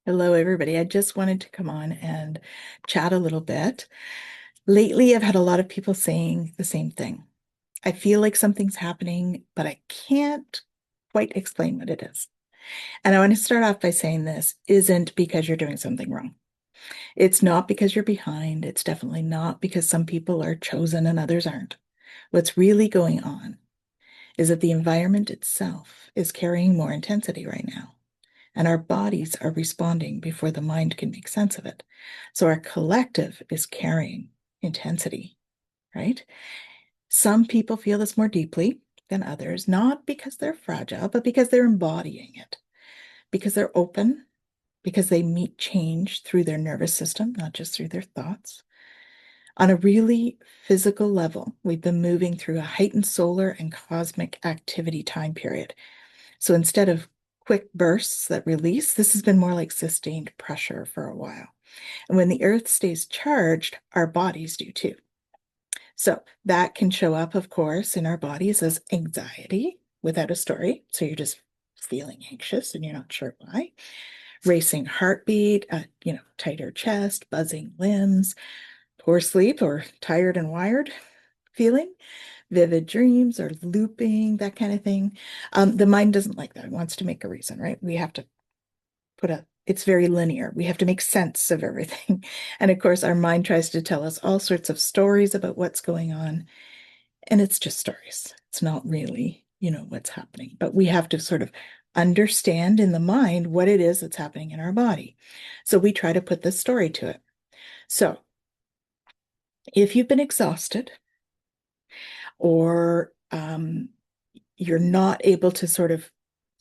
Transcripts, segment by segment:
Hello, everybody. I just wanted to come on and chat a little bit. Lately, I've had a lot of people saying the same thing. I feel like something's happening, but I can't quite explain what it is. And I want to start off by saying this isn't because you're doing something wrong. It's not because you're behind. It's definitely not because some people are chosen and others aren't. What's really going on is that the environment itself is carrying more intensity right now, and our bodies are responding before the mind can make sense of it. So our collective is carrying intensity, right? Some people feel this more deeply than others, not because they're fragile, but because they're embodying it, because they're open, because they meet change through their nervous system, not just through their thoughts. On a really physical level, we've been moving through a heightened solar and cosmic activity time period. So instead of quick bursts that release, this has been more like sustained pressure for a while. And when the earth stays charged, our bodies do too. So that can show up, of course, in our bodies as anxiety without a story. So you're just feeling anxious and you're not sure why. Racing heartbeat, tighter chest, buzzing limbs, poor sleep or tired and wired feeling, vivid dreams or looping, that kind of thing. The mind doesn't like that. It wants to make a reason, right? We have to it's very linear. We have to make sense of everything. And of course, our mind tries to tell us all sorts of stories about what's going on. And it's just stories. It's not really, what's happening. But we have to sort of understand in the mind what it is that's happening in our body. So we try to put this story to it. So if you've been exhausted, or you're not able to sort of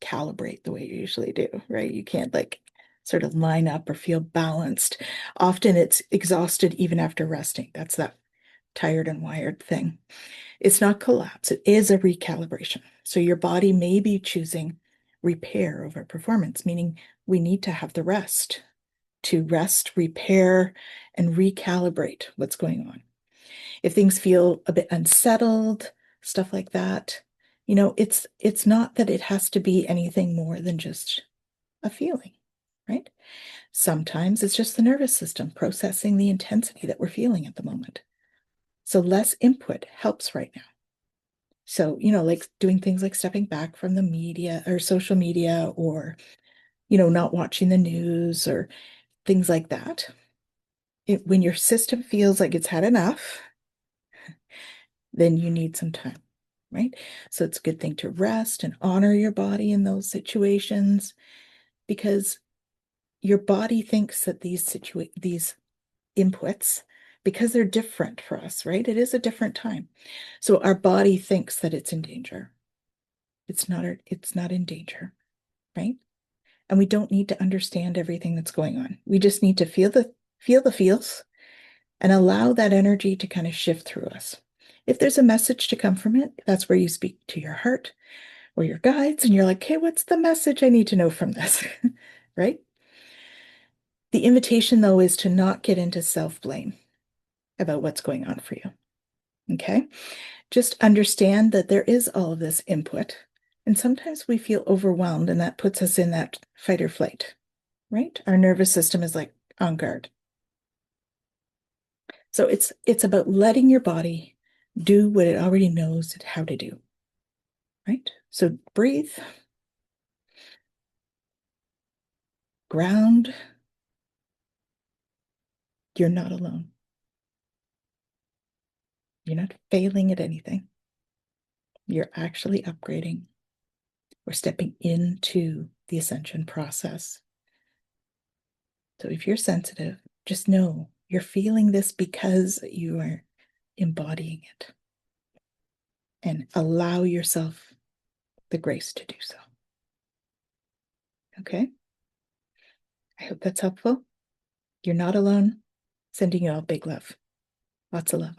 calibrate the way you usually do, right? You can't like sort of line up or feel balanced. Often it's exhausted even after resting. That's that tired and wired thing. It's not collapse, it is a recalibration. So your body may be choosing repair over performance, meaning we need to have the rest to rest, repair, and recalibrate what's going on. If things feel a bit unsettled, stuff like that, it's not that it has to be anything more than just a feeling, right? Sometimes it's just the nervous system processing the intensity that we're feeling at the moment. So less input helps right now. So, like doing things like stepping back from the media or social media, or, not watching the news or things like that. When your system feels like it's had enough, then you need some time, right? So it's a good thing to rest and honor your body in those situations, because your body thinks that these inputs, because they're different for us, right? It is a different time. So our body thinks that it's in danger. It's not in danger, right? And we don't need to understand everything that's going on. We just need to feel the feels and allow that energy to kind of shift through us. If there's a message to come from it, that's where you speak to your heart or your guides and you're like, "Okay, what's the message I need to know from this?" Right? The invitation, though, is to not get into self-blame about what's going on for you. Okay? Just understand that there is all of this input. And sometimes we feel overwhelmed, and that puts us in that fight or flight, right? Our nervous system is like on guard. So it's about letting your body do what it already knows how to do, right? So breathe, ground. You're not alone. You're not failing at anything. You're actually upgrading or stepping into the ascension process. So if you're sensitive, just know you're feeling this because you are embodying it, and allow yourself the grace to do so. Okay? I hope that's helpful. You're not alone. Sending you all big love. Lots of love.